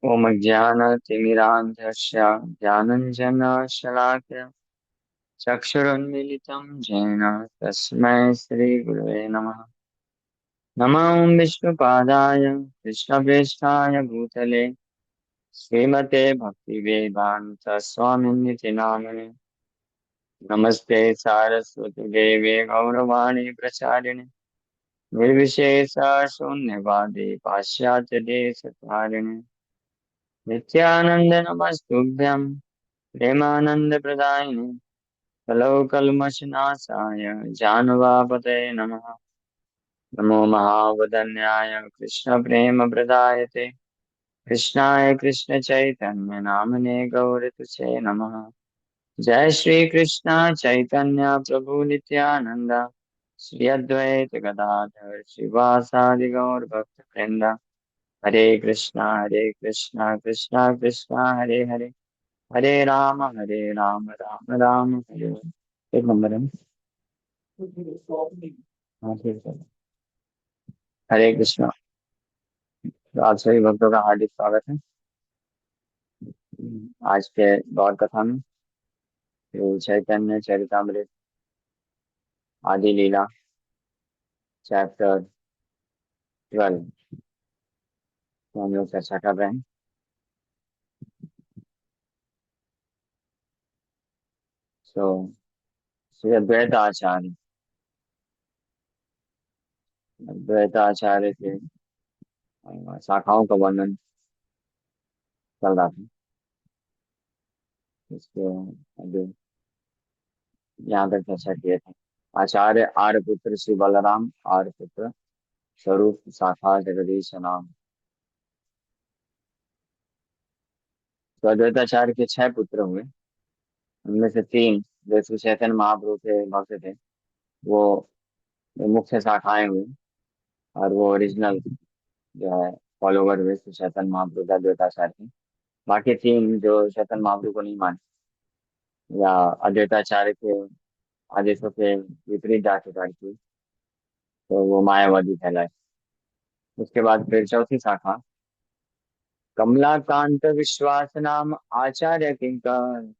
ओम ज्ञानतिमिरान्धस्य ज्ञानञ्जनशलाकया चक्षुरुन्मीलितं येन तस्मै श्रीगुरवे नमः। नमो विष्णुपादाय कृष्णप्रेष्ठाय भूतले श्रीमते भक्तिवेदान्त स्वामिनिति नामिने। नमस्ते सारस्वती देवे गौरवाणी प्रचारिणे निर्विशेष शून्यवादी पाश्चात्य देशतारिणे नित्यानंद नमस्तुभ्यं प्रेमानंद प्रदायिने कलौकल्मषनाशाय जानवापतये नमः। नमो महावदन्याय कृष्ण प्रेम प्रदायते कृष्णाय कृष्ण चैतन्य नामने गौरतुसे नमः। जय श्री कृष्ण चैतन्य प्रभु नित्यानंद श्री अद्वैत गदाधर शिवासादि गौर भक्त वृंद। हरे कृष्णा कृष्णा कृष्णा हरे हरे हरे राम राम राम हरे हरे। एक नंबर है। हाँ ठीक है। हरे कृष्णा। तो आप सभी भक्तों का हार्दिक स्वागत है आज के गौर कथा में। तो चैतन्य चरितमृत आदि लीला चैप्टर 12 तो हम लोग चर्चा कर रहे हैं। तो श्री अद्वैत आचार्य के शाखाओं का वर्णन चल रहा था। इसको अभी यहाँ तक चर्चा किए थे। आचार्य आर्यपुत्र श्री बलराम आर्यपुत्र स्वरूप शाखा जगदीश नाम। तो अद्वैताचार्य के 6 पुत्र हुए। उनमें से 3 जो श्री चैतन्य महाप्रभु के भक्त थे वो मुख्य शाखाएं हुई और वो ओरिजिनल जो है फॉलोवर हुए श्री चैतन्य महाप्रभु के अद्वैताचार्य के। बाकी 3 जो चैतन्य महाप्रभु को नहीं माने या अद्वैताचार्य के आदेशों के विपरीत जाति थी तो वो मायावादी कहलाए। उसके बाद फिर चौथी शाखा कमलाकांत विश्वास नाम आचार्य किंकर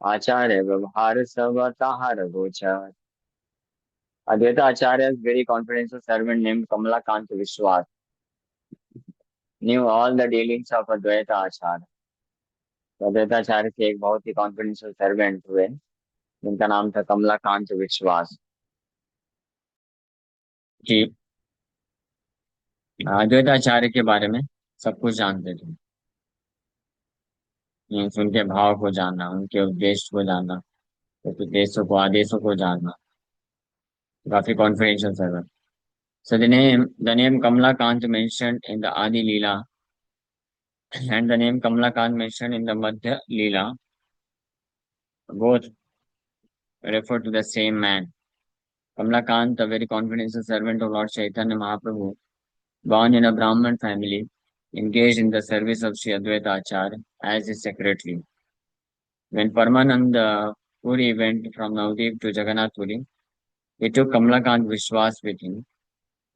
आचार्य व्यवहार सब ताहार गोचर। Advaita Acharya very confidential servant named Kamalakanta Vishwas knew all the dealings of Advaita Acharya. तो अद्वैताचार्य के एक बहुत ही कॉन्फिडेंशियल सर्वेंट हुए जिनका नाम था कमलाकांत विश्वास जी। अद्वैताचार्य के बारे में सब कुछ जानते थे। मीन्स उनके भाव को जानना, उनके उद्देश्य को जानना, उनके उद्देश्यों को आदेशों को जानना। काफी confidential servant. So the name Kamalakant mentioned in the Adi Leela and the name Kamalakant mentioned in the Madhya Leela both refer to the same man. Kamalakant, a very confidential servant of Lord Chaitanya Mahaprabhu, born in a Brahmin family, engaged in the service of Sri Advaita Acharya as his secretary. When Paramananda Puri went from Navdeep to Jagannath Puri, he took Kamalakant Vishwas with him,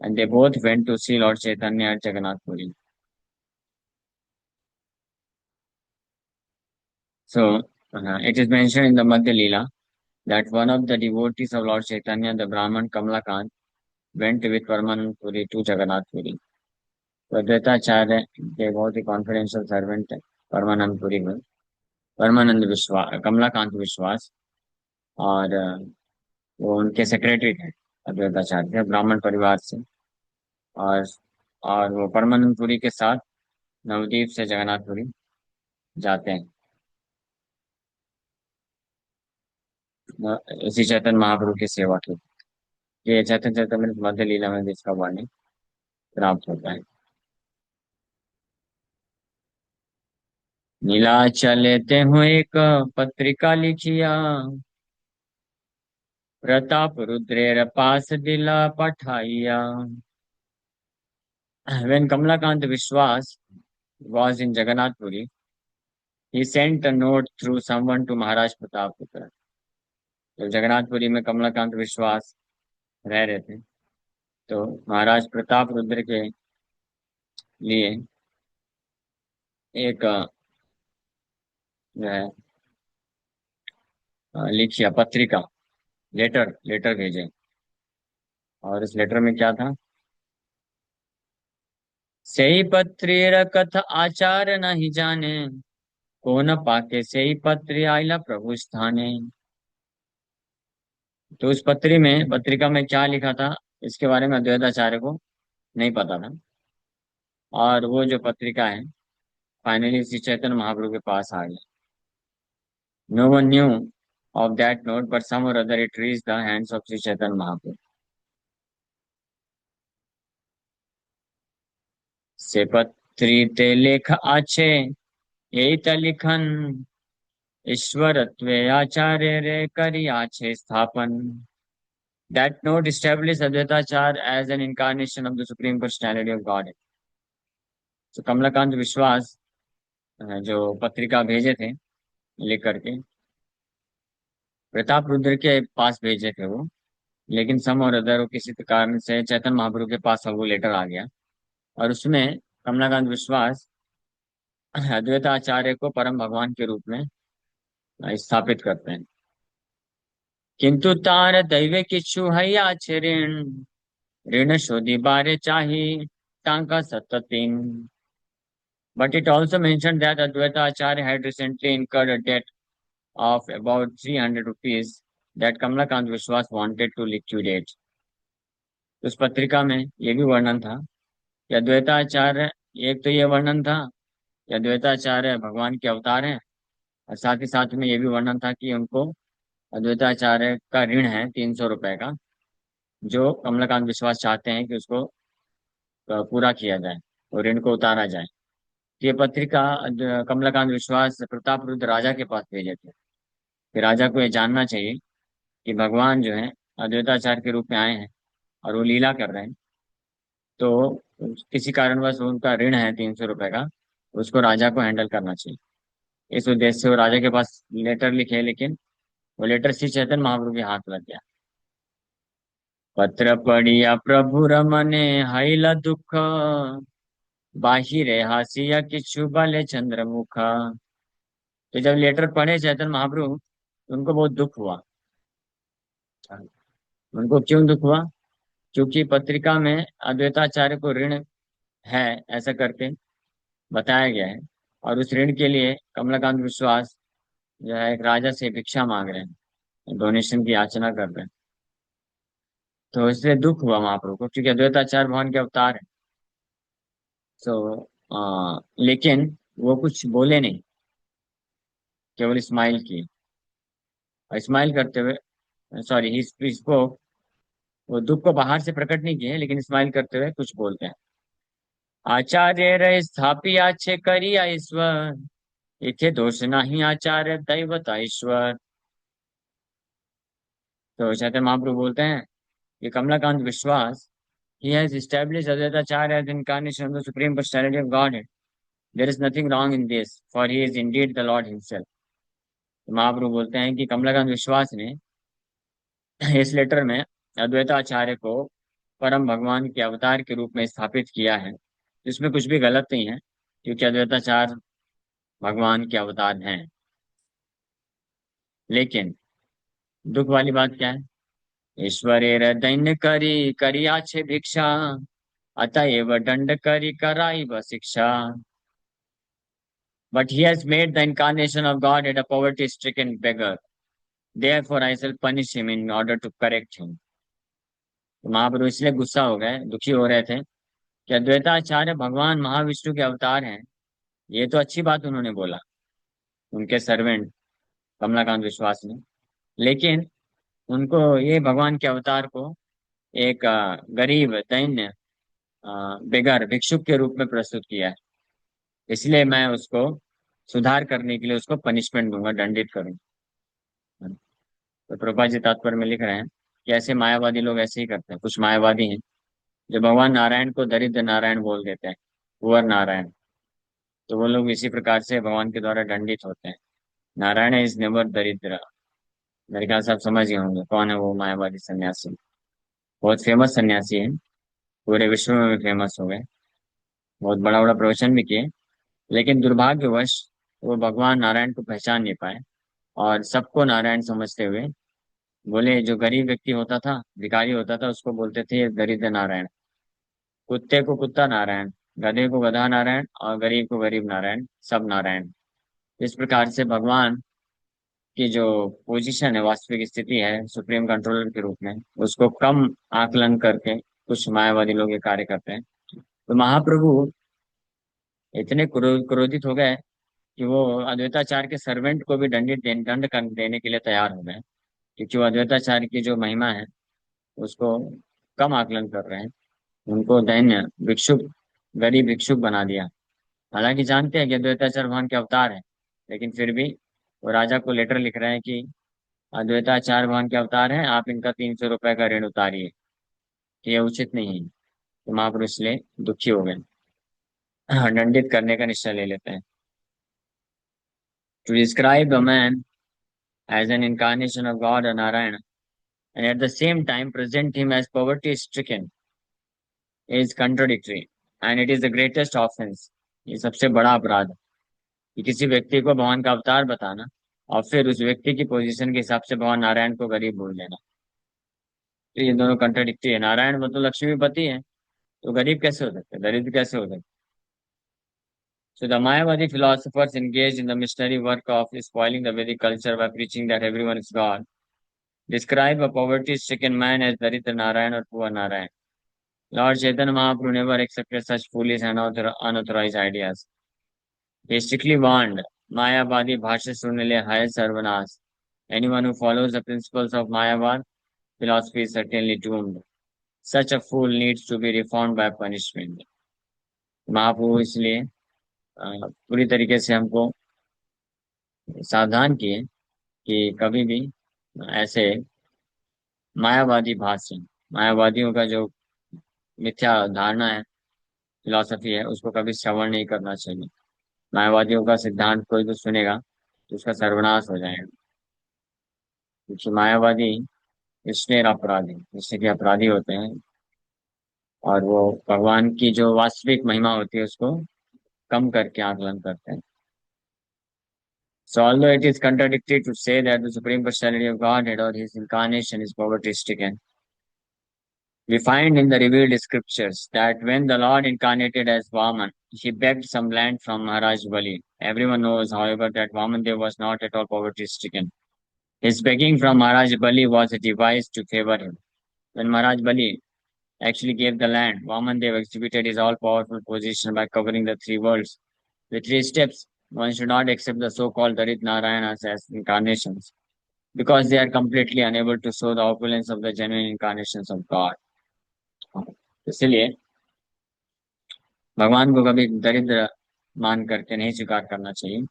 and they both went to see Lord Chaitanya at Jagannath Puri. So, it is mentioned in the Madhya Leela that one of the devotees of Lord Chaitanya, the Brahman Kamalakant, went with Paramanand Puri to Jagannath Puri. तो अद्वैताचार्य के बहुत ही confidential servant है परमानंद पुरी में, परमानंद विश्वास, कमलाकांत विश्वास। और वो उनके सेक्रेटरी थे अद्वैताचार्य के, ब्राह्मण परिवार से। और और वो परमानंद पुरी के साथ नवदीप से जगन्नाथपुरी जाते हैं इसी चैतन्य महाप्रभु की सेवा की। ये चैतन्य चैतन्य मध्य लीला में भी इसका वर्णन प्राप्त होता है। नीलाचल हूँ एक पत्रिका लिखिया प्रताप रुद्रेर पास दिला पठाइया। When Kamalakant Vishwas was in Jagannath Puri, he sent a note through someone to Maharaj Pratap Putra. जब जगन्नाथपुरी में कमलाकांत विश्वास रह रहे थे तो महाराज प्रताप रुद्र के लिए एक जो है लिखिए पत्रिका, लेटर लेटर भेजे। और इस लेटर में क्या था? सही पत्रीर कथ आचार नहीं जाने, को न पाके सही पत्री आइला प्रभु स्थाने। तो उस पत्रिका में क्या लिखा था, इसके बारे में अद्वैताचार्य को नहीं पता था। और वो जो पत्रिका है फाइनली श्री चैतन्य महाप्रभु के पास आ गई। No one knew of that note but some or other it reach the hands of Shri Chaitanya Mahaprabhu. से पत्री ते लेख आछे, यही त लिखन ईश्वरत्वे आचार्य रे करी आछे स्थापन। That note established Advaitacharya as an incarnation of the supreme personality of God. तो कमलाकांत विश्वास जो पत्रिका भेजे थे लिख करके प्रताप रुद्र के पास भेजे थे वो। लेकिन सम और अदर किसी कारण से चैतन्य महाप्रभु के पास वो लेटर आ गया। और उसमें कमलाकांत विश्वास अद्वैताचार्य को परम भगवान के रूप में स्थापित करते हैं। किंतु तार दैवे किच्छु हैया छे ऋण, ऋण शोधी बारे चाही टांका सततीन। But it also mentioned that Advaita Acharya had recently incurred a debt of about 300 rupees that Kamalakant Vishwas wanted to liquidate. तो उस पत्रिका में ये भी वर्णन था कि अद्वैताचार्य, एक तो ये वर्णन था कि अद्वैताचार्य भगवान के अवतार हैं, और साथ ही साथ में ये भी वर्णन था कि उनको अद्वैताचार्य का ऋण है 300 रुपए का, जो कमलाकांत विश्वास चाहते हैं कि उसको पूरा किया जाए और ऋण को उतारा जाए। ये पत्रिका कमलाकांत विश्वास प्रताप रुद्र राजा के पास भेजे थे कि राजा को ये जानना चाहिए कि भगवान जो है अद्वैताचार्य के रूप में आए हैं और वो लीला कर रहे हैं। तो किसी कारणवश उनका ऋण है 300 रुपए का, उसको राजा को हैंडल करना चाहिए। इस उद्देश्य से वो राजा के पास लेटर लिखे, लेकिन वो लेटर श्री चैतन्य महाप्रभु के हाथ लग गया। पत्र पढ़िया प्रभु रमने हईला दुख, बाहिरे हासिया किछु बले चंद्रमुख। तो जब लेटर पढ़े चैतन्य महाप्रभु तो उनको बहुत दुख हुआ। उनको क्यों दुख हुआ? क्योंकि पत्रिका में अद्वैताचार्य को ऋण है ऐसा करके बताया गया है, और उस ऋण के लिए कमलाकांत विश्वास जो है एक राजा से भिक्षा मांग रहे हैं, डोनेशन की याचना कर रहे हैं। तो इसलिए दुख हुआ महाप्रभु को, क्योंकि अद्वैताचार्य भगवान के अवतार है। लेकिन वो कुछ बोले नहीं, केवल स्माइल की। और स्माइल करते हुए, सॉरी, ही स्पोक, वो दुख को बाहर से प्रकट नहीं किए लेकिन स्माइल करते हुए कुछ बोलते हैं। आचार्य रे स्थापी आछे करिया ईश्वर, इथे दोष नहीं आचार्य दैवत ईश्वर। तो चैतन्य महाप्रभु बोलते हैं कि कमलाकांत विश्वास, he has established Advaitacharya as incarnation of the supreme personality of Godhead. There is nothing wrong in this, for he is indeed the Lord himself. तो महाप्रभु बोलते हैं कि कमलाकांत विश्वास ने इस लेटर में अद्वैताचार्य को परम भगवान के अवतार के रूप में स्थापित किया है। इसमें कुछ भी गलत नहीं है, क्योंकि अद्वैताचार्य भगवान के अवतार हैं। लेकिन दुख वाली बात क्या है? ईश्वरे दैन्य करी करिया छे भिक्षा, अतएव दंड करी कराई व शिक्षा। But he has made the incarnation of God at a poverty-stricken beggar. Therefore, I shall punish him in order to correct him. तो महाप्रभु इसलिए गुस्सा हो गए, दुखी हो रहे थे कि अद्वैताचार्य भगवान महाविष्णु के अवतार हैं। ये तो अच्छी बात उन्होंने बोला, उनके सर्वेंट कमलाकांत विश्वास ने। लेकिन उनको ये भगवान के अवतार को एक गरीब दैन्य बेगर भिक्षुक के रूप में प्रस्तुत किया है। इसलिए मैं उसको सुधार करने के लिए उसको पनिशमेंट दूंगा, दंडित करूंगा। तो प्रभुपाद जी तात्पर्य में लिख रहे हैं कि ऐसे मायावादी लोग ऐसे ही करते हैं। कुछ मायावादी हैं जो भगवान नारायण को दरिद्र नारायण बोल देते हैं, कुंवर नारायण। तो वो लोग इसी प्रकार से भगवान के द्वारा दंडित होते हैं। नारायण इज नेवर दरिद्र। मेरे ख्याल से आप समझ गए होंगे कौन है वो मायावादी सन्यासी। बहुत फेमस सन्यासी है, पूरे विश्व में भी फेमस हो गए, बहुत बड़ा बड़ा प्रवचन भी किए। लेकिन दुर्भाग्यवश वो भगवान नारायण को पहचान नहीं पाए, और सबको नारायण समझते हुए बोले, जो गरीब व्यक्ति होता था, भिखारी होता था, उसको बोलते थे ये दरिद्र नारायण, कुत्ते को कुत्ता नारायण, गधे को गधा नारायण, और गरीब को गरीब नारायण, सब नारायण। इस प्रकार से भगवान की जो पोजीशन है, वास्तविक स्थिति है सुप्रीम कंट्रोलर के रूप में, उसको कम आकलन करके कुछ मायावादी लोग ये कार्य करते हैं। तो महाप्रभु इतने क्रोधित हो गए कि वो अद्वैताचार्य के सर्वेंट को भी देने के लिए तैयार हो गए, क्योंकि वो अद्वैताचार्य की जो महिमा है उसको कम आकलन कर रहे हैं। उनको दैन्य भिक्षुक, गरीब भिक्षुक बना दिया। हालांकि जानते हैं कि अद्वैताचार्य भगवान के अवतार है, लेकिन फिर भी वो राजा को लेटर लिख रहे हैं कि अद्वैताचार्य भगवान के अवतार हैं, आप इनका 300 रुपए का ऋण उतारिए, कि ये उचित नहीं है। तो महापुरुष इसलिए दुखी हो गए, दंडित करने का निश्चय ले लेते हैं। To describe a man as an incarnation of God or Narayana, and at the same time present him as poverty stricken is contradictory, and it is the greatest offense. ये सबसे बड़ा अपराध है कि किसी व्यक्ति को भगवान का अवतार बताना और फिर उस व्यक्ति की पोजीशन के हिसाब से भगवान नारायण को गरीब बोल देना। तो ये दोनों कंट्राडिक्टरी है। नारायण वो तो लक्ष्मीपति है, तो गरीब कैसे हो सकते, दरिद्र कैसे हो सकते? So the Mayavadi philosophers engaged in the missionary work of spoiling the Vedic culture by preaching that everyone is God, describe a poverty-stricken man as Daridra Narayan or poor Narayan. Lord Chaitanya Mahaprabhu never accepted such foolish and unauthorized ideas. He strictly warned, Mayavadi bhashya sunile hai sarvanas. Anyone who follows the principles of Mayavad philosophy is certainly doomed. Such a fool needs to be reformed by punishment. महाप्रभु इसलिए पूरी तरीके से हमको सावधान किए कि कभी भी ऐसे मायावादी भाष्य, मायावादियों का जो मिथ्या धारणा है, फिलॉसफी है, उसको कभी श्रवण नहीं करना चाहिए। मायावादियों का सिद्धांत कोई भी सुनेगा तो उसका सर्वनाश हो जाएगा, क्योंकि मायावादी निष्ठेय अपराधी, निष्ठे के अपराधी होते हैं, और वो भगवान की जो वास्तविक महिमा होती है उसको कम करके आकलन करते हैं। So although it is contradictory to say that the Supreme Personality of Godhead or His incarnation is poverty-stricken, we find in the revealed scriptures that when the Lord incarnated as Vaman, he begged some land from Maharaj Bali. Everyone knows, however, that Vamandev was not at all poverty-stricken. His begging from Maharaj Bali was a device to favor him. When Maharaj Bali actually gave the land, Vamandev exhibited his all-powerful position by covering the three worlds with three steps. One should not accept the so-called Darit Narayanas as incarnations, because they are completely unable to show the opulence of the genuine incarnations of God. इसलिए भगवान को कभी दरिद्र मान करके नहीं स्वीकार करना चाहिए,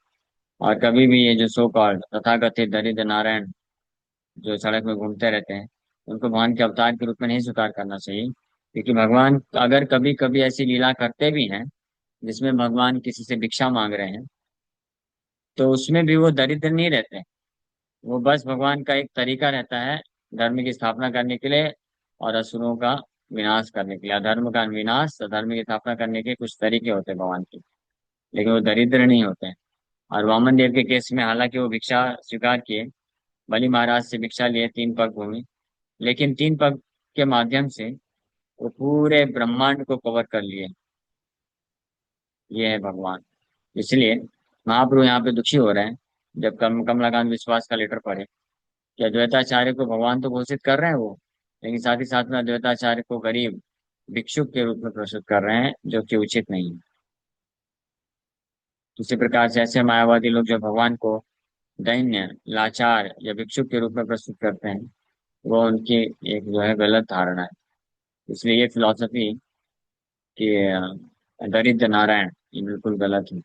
और कभी भी ये जो सो कॉल्ड तथाकथित दरिद्र नारायण जो सड़क में घूमते रहते हैं, उनको भगवान के अवतार के रूप में नहीं स्वीकार करना चाहिए। क्योंकि भगवान अगर कभी कभी ऐसी लीला करते भी हैं जिसमें भगवान किसी से भिक्षा मांग रहे हैं, तो उसमें भी वो दरिद्र नहीं रहते हैं। वो बस भगवान का एक तरीका रहता है धर्म की स्थापना करने के लिए और असुरों का विनाश करने के लिए। अधर्म का विनाश, धर्म की स्थापना करने के कुछ तरीके होते हैं भगवान के, लेकिन वो दरिद्र नहीं होते हैं। और वामन देव के केस में हालांकि वो भिक्षा स्वीकार किए, बलि महाराज से भिक्षा लिए 3 पग भूमि, लेकिन 3 पग के माध्यम से वो पूरे ब्रह्मांड को कवर कर लिए। ये है भगवान। इसलिए महाप्रभु यहाँ पे दुखी हो रहे हैं जब कमलाकांत विश्वास का लेटर पढ़े कि अद्वैताचार्य को भगवान तो घोषित कर रहे हैं वो, लेकिन साथ ही साथ में अद्वैताचार्य को गरीब भिक्षुक के रूप में प्रस्तुत कर रहे हैं, जो कि उचित नहीं है। इसी प्रकार से ऐसे मायावादी लोग जो भगवान को दैन्य, लाचार या भिक्षुक के रूप में प्रस्तुत करते हैं, वो उनकी एक जो है गलत धारणा है। इसलिए ये फिलॉसफी कि दरिद्र नारायण, ये बिल्कुल गलत है।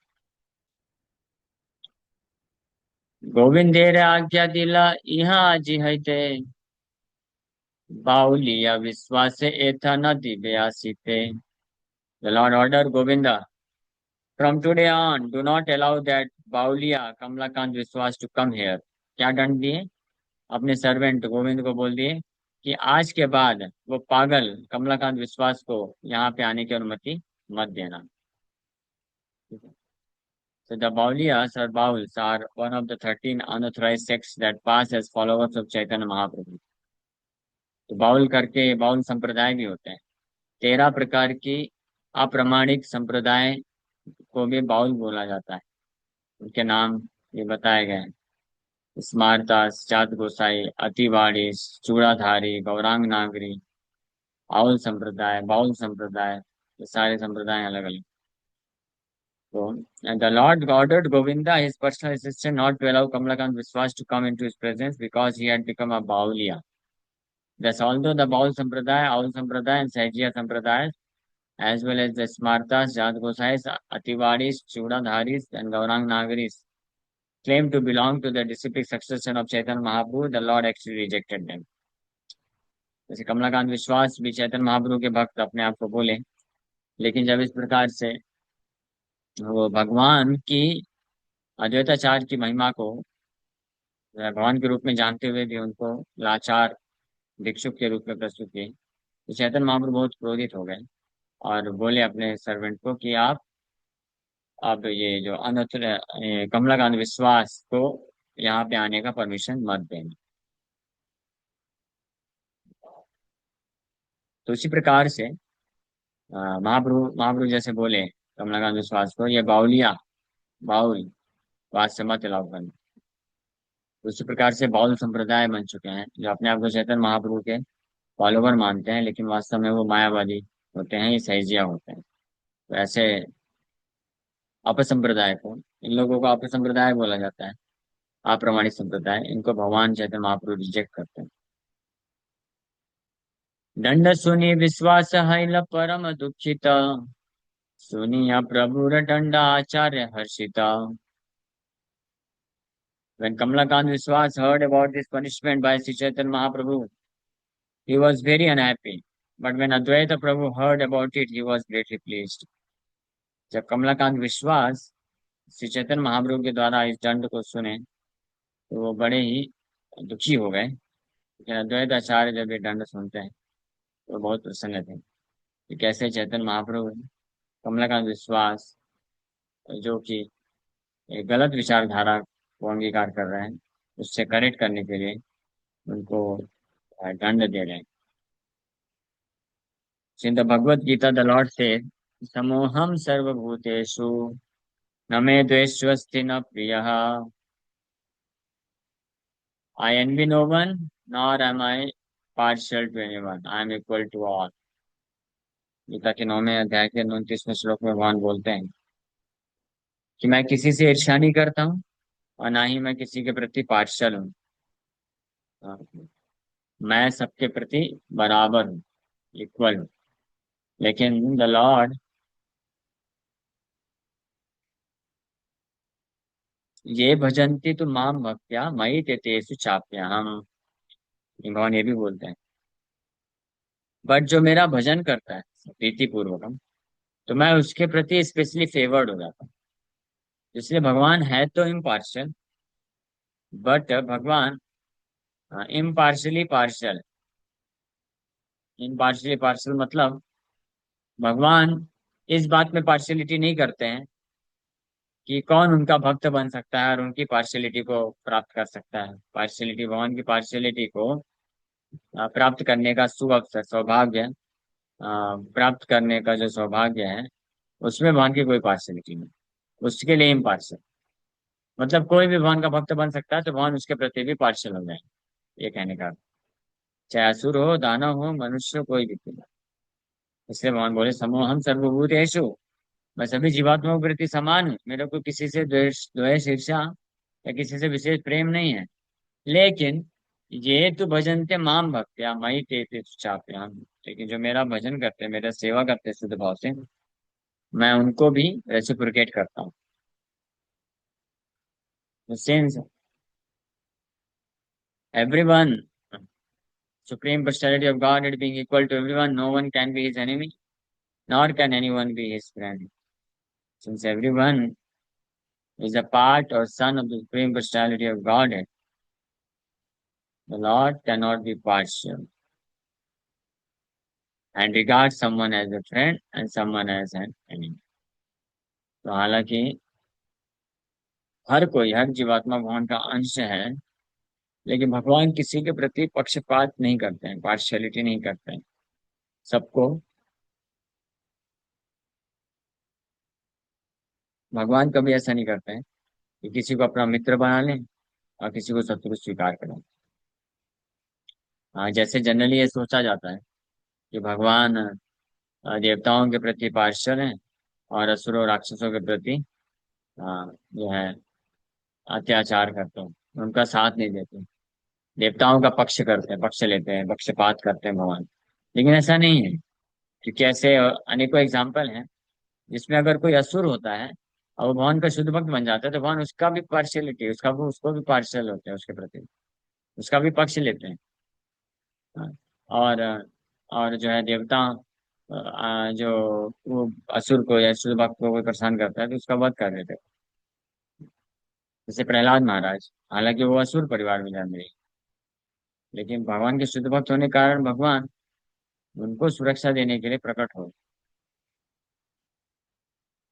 गोविंदेर आज्ञा दिला यहाँ आजी है ते, बाउलिया विश्वास एथा न Divya आसीते। The Lord ordered Govinda, from today on, do not allow that Bauliya Kamlakant Viswas to come here. क्या दंड दिए? अपने सर्वेंट गोविंद को बोल दिए कि आज के बाद वो पागल कमलाकांत विश्वास को यहाँ पे आने की अनुमति मत देना। So the Bauliyas or Bauls are one of the 13 unauthorized sects that pass as followers of Chaitanya Mahaprabhu. तो बाउल करके बाउल संप्रदाय भी होते हैं। 13 प्रकार की अप्रामाणिक संप्रदाय को भी बाउल बोला जाता है। उनके नाम ये बताए गए हैं: स्मारतास, जात गोसाई, अतिवाड़ी, चूड़ाधारी, गौरांग नागरी, आउल संप्रदाय, बाउल संप्रदाय। ये सारे संप्रदाय अलग अलग। So, and the Lord ordered Govinda, his personal assistant, not to allow Kamalakant Viswas to come into his presence because he had become a Bauliya. Thus, although the Baul Sampradaya, Aul Sampradaya, and Sahajiya Sampradayas, as well as the Smartas, Jat Gosais, Atiwadis, Chudadharis, and Gaurang Nagaris, claim to belong to the disciplic succession of Chaitanya Mahaprabhu, the Lord actually rejected them. जैसे कमलाकांत विश्वास भी चैतन्य महाप्रभु के भक्त अपने आप को बोले, लेकिन जब इस प्रकार से वो भगवान की अद्वैताचार्य की महिमा को भगवान के रूप में जानते हुए भी उनको लाचार भिक्षुक के रूप में प्रस्तुत किए, तो चैतन्य महाप्रभु बहुत क्रोधित हो गए और बोले अपने सर्वेंट को कि आप अब ये जो कमलाकांत विश्वास को यहाँ पे आने का परमिशन मत देना। तो इसी प्रकार से महाप्रभु महाप्रभु जैसे बोले कमलाकांत विश्वास को, ये बाउलिया बाउल बात से मत अलाउ करना। तो इसी प्रकार से बाउल संप्रदाय बन चुके हैं जो अपने आप को चैतन्य महाप्रभु के फॉलोवर मानते हैं, लेकिन वास्तव में वो मायावादी होते हैं, ये सैजिया होते हैं। तो ऐसे अपसंप्रदाय को, इन लोगों को अपसंप्रदाय बोला जाता है, अप्रमाणित संप्रदाय। इनको भगवान चैतन्य महाप्रभु रिजेक्ट करते हैं। दंड सुनी विश्वास हैल परम दुखित, सुनिया प्रभुर दंड आचार्य Harshita. When Kamalakant Viswas heard about this punishment by Sri Chaitanya Mahaprabhu, he was very unhappy. But when Advaita Prabhu heard about it, he was greatly pleased. जब कमलाकांत विश्वास श्री चैतन्य महाप्रभु के द्वारा इस दंड को सुने तो वो बड़े ही दुखी हो गए। लेकिन अद्वैत आचार्य जब ये दंड सुनते हैं तो बहुत प्रसन्न थे कि कैसे चैतन्य महाप्रभु कमलाकांत विश्वास, जो कि एक गलत विचारधारा को अंगीकार कर रहे हैं, उससे करेक्ट करने के लिए उनको दंड दे रहे हैं। In the Bhagavad Gita, the Lord said, Samoham sarvabhuteshu name dveshvasti na priyaha. I envy no one, nor am I partial to anyone. I am equal to all. Gita के 9वें अध्याय के 29वें श्लोक में भगवान बोलते हैं कि मैं किसी से ईर्ष्या नहीं करता हूँ और ना ही मैं किसी के प्रति पार्शियल हूँ। मैं सबके प्रति बराबर हूँ, इक्वल हूँ। लेकिन द लॉर्ड ये भजन्ति तो माम भक्त्या मयि ते तेषु चाप्यहम्, भगवान ये भी बोलते हैं, बट जो मेरा भजन करता है प्रीति पूर्वकम, तो मैं उसके प्रति स्पेशली फेवर्ड हो जाता हूँ। इसलिए भगवान है तो इम्पार्शियल, बट भगवान इम्पार्शियली पार्शियल। इम्पार्शियली पार्शियल मतलब भगवान इस बात में पार्शियलिटी नहीं करते हैं कि कौन उनका भक्त बन सकता है और उनकी पार्शियलिटी को प्राप्त कर सकता है। पार्शियलिटी, भगवान की पार्शियलिटी को प्राप्त करने का शुभ अवसर, सौभाग्य प्राप्त करने का जो सौभाग्य है, उसमें भगवान की कोई पार्शियलिटी नहीं। उसके लिए इम्पार्शियल मतलब कोई भी भगवान का भक्त बन सकता है, तो भगवान उसके प्रति भी पार्शियल हो जाए, ये कहने का। चाहे असुर हो, दानव हो, मनुष्य हो, कोई भी क्यों ना। इसलिए भगवान बोले समोहम सर्वभूतेषु, मैं सभी जीवात्माओं के प्रति समान हूँ। मेरे को किसी से द्वेष द्वेष ईर्ष्या या किसी से विशेष प्रेम नहीं है। लेकिन ये तो भजनते माम भक्त्या मयि ते चाप्याम, लेकिन जो मेरा भजन करते, मेरा सेवा करते शुद्ध भाव से, मैं उनको भी रेसिप्रोकेट करता हूँ। Since everyone, supreme personality of God being equal to everyone, no one can be his enemy, nor can anyone be his friend. Since everyone is a part or son of the supreme personality of Godhead, the Lord cannot be partial and regard someone as a friend and someone as an enemy. तो हालांकि हर कोई, हर जीवात्मा भगवान का अंश है, लेकिन भगवान किसी के प्रति पक्षपात नहीं करते हैं, पार्शियलिटी नहीं करते हैं। सबको, भगवान कभी ऐसा नहीं करते हैं कि किसी को अपना मित्र बना लें और किसी को शत्रु स्वीकार करें। हाँ, जैसे जनरली ये सोचा जाता है कि भगवान देवताओं के प्रति पार्शियल हैं और असुरों राक्षसों के प्रति जो है अत्याचार करते हैं, उनका साथ नहीं देते, देवताओं का पक्ष करते हैं, पक्ष लेते हैं, पक्षपात करते हैं भगवान। लेकिन ऐसा नहीं है, क्योंकि ऐसे अनेकों एग्जाम्पल हैं जिसमें अगर कोई असुर होता है और वो भगवान का शुद्ध भक्त बन जाता है, तो भगवान उसका भी पार्शियलिटी, उसका भी, उसको भी पार्शियल होते हैं उसके प्रति, उसका भी पक्ष लेते हैं। हाँ। और और जो है देवता जो वो असुर को या शुद्ध भक्त को कोई परेशान करता है तो उसका वध कर देते हैं। जैसे प्रहलाद महाराज, हालांकि वो असुर परिवार में जन्मे, लेकिन भगवान के शुद्ध भक्त होने के कारण भगवान उनको सुरक्षा देने के लिए प्रकट हो।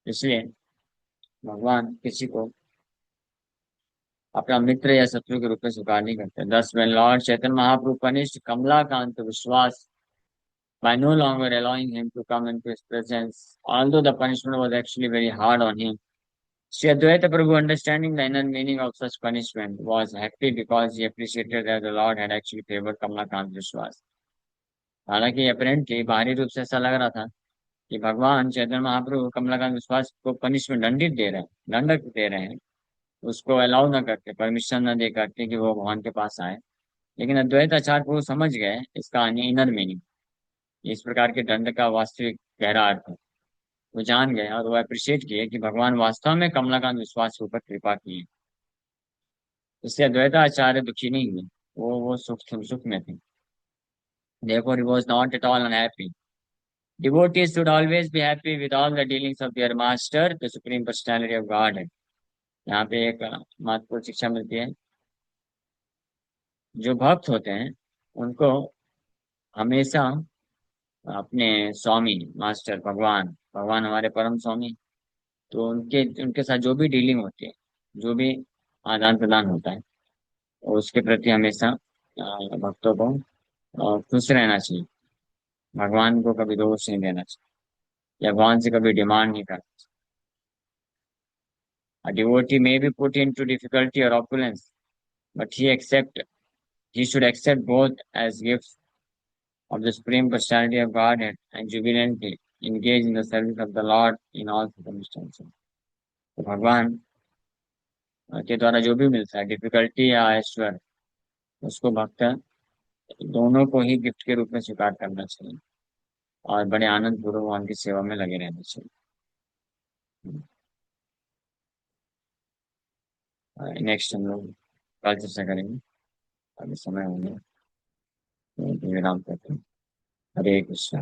इसलिए भगवान किसी को अपना मित्र या शत्रु के रूप में स्वीकार नहीं करते। Thus when Lord Chaitanya Mahaprabhu punished Kamalakanta Biswas by no longer allowing him to come into his presence, although the punishment was actually very hard on him. Sri Advaita Prabhu, understanding the inner meaning of such punishment, was happy because he appreciated that the Lord had actually favored Kamalakant Vishwas. हालांकि apparently बाहरी रूप से ऐसा लग रहा था कि भगवान चैतन्य महाप्रभु कमलाकांत विश्वास को पनिशमेंट, दंडित दे रहे हैं, दंडक दे रहे हैं, उसको अलाउ ना करके, परमिशन ना दे करके कि वो भगवान के पास आए। लेकिन अद्वैत आचार्य प्रभु समझ गए इसका इनर मीनिंग, इस प्रकार के दंड का वास्तविक गहरा अर्थ है। वो जान गए और वो अप्रिशिएट किए कि भगवान वास्तव में कमलाकांत विश्वास के ऊपर कृपा की है। इससे अद्वैत आचार्य दुखी नहीं हुए, वो सुख में थे। Therefore, he was not at all unhappy. Devotees should always be happy with all the dealings of their master, the supreme personality of God है। यहाँ पे एक महत्वपूर्ण शिक्षा मिलती है। जो भक्त होते हैं उनको हमेशा अपने स्वामी, मास्टर, भगवान, भगवान हमारे परम स्वामी, तो उनके उनके साथ जो भी डीलिंग होती है, जो भी आदान प्रदान होता है, उसके प्रति हमेशा भक्तों को खुश रहना चाहिए। भगवान को कभी दोष नहीं देना चाहिए या भगवान से कभी डिमांड नहीं करना चाहिए। A devotee may be put into difficulty or opulence, but he should accept both as gifts of the Supreme Personality of Godhead and jubilantly engage in the service of the Lord in all circumstances. तो भगवान के द्वारा जो भी मिलता है, difficulty या ऐश्वर्य, उसको भक्त दोनों को ही गिफ्ट के रूप में स्वीकार करना चाहिए और बड़े आनंद पूर्वक भगवान की सेवा में लगे रहना चाहिए। नेक्स्ट हम लोग कल चर्चा करेंगे, अभी समय हो गया, तो विराम करते हैं। हरे कृष्णा।